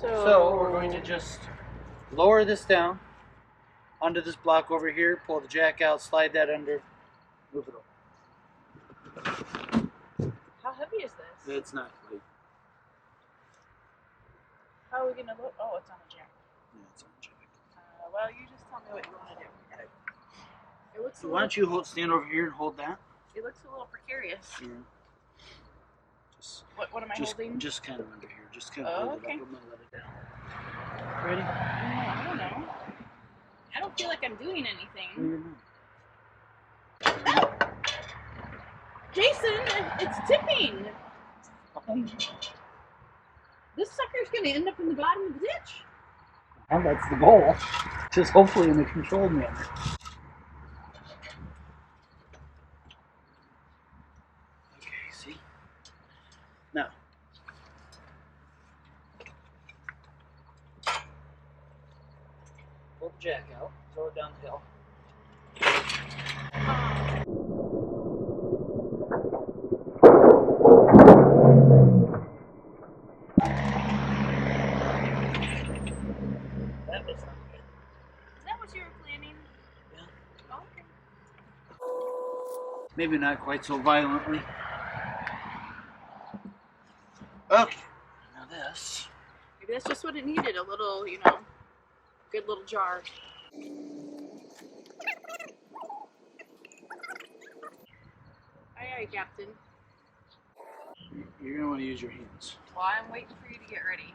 So we're going to just lower this down onto this block over here, pull the jack out, slide that under, move it over. How heavy is this? It's not light. How are we gonna look? Oh, it's on the jack. Yeah, it's on the jack. Well, you just tell me what you want to do. It looks. Why don't you stand over here and hold that? It looks a little precarious. Yeah. Just, What am I holding? Just kind of under here. Just kind of hold okay. it up. I'm gonna let it down. Ready? I don't know. I don't feel like I'm doing anything. No, you're not. Jason, it's tipping. This sucker's gonna end up in the bottom of the ditch. Well, that's the goal. Just hopefully in a controlled manner. Okay, see? Now. Pull the jack out, throw it down the hill. That was not good. Is that what you were planning? Yeah. Oh, okay. Maybe not quite so violently. Okay. Now this. Maybe that's just what it needed, a little, good little jar. Aye, aye, Captain. You're going to want to use your hands. Well, I'm waiting for you to get ready.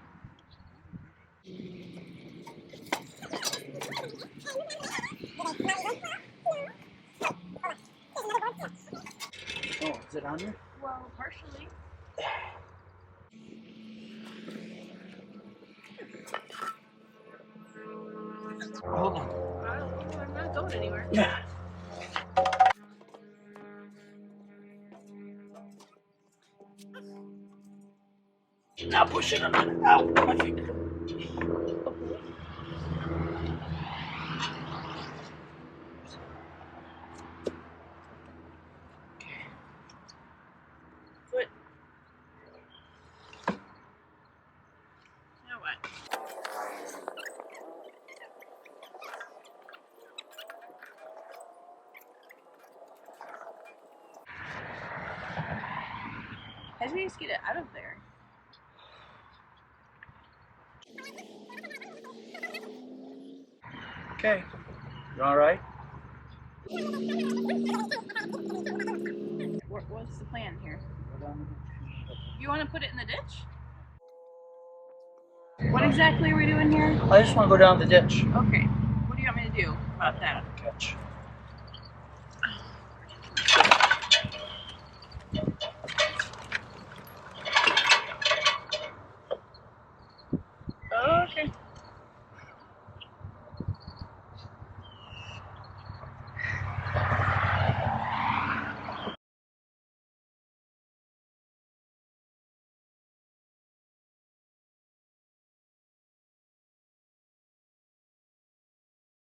Oh, is it on there? Well, partially. Hold on. I'm not going anywhere. Yeah. Now push it under. Ow, my finger. Foot. Now what? How do we just get it out of there? Okay. You alright? What's the plan here? You want to put it in the ditch? What exactly are we doing here? I just want to go down the ditch. Okay. What do you want me to do about that? Catch.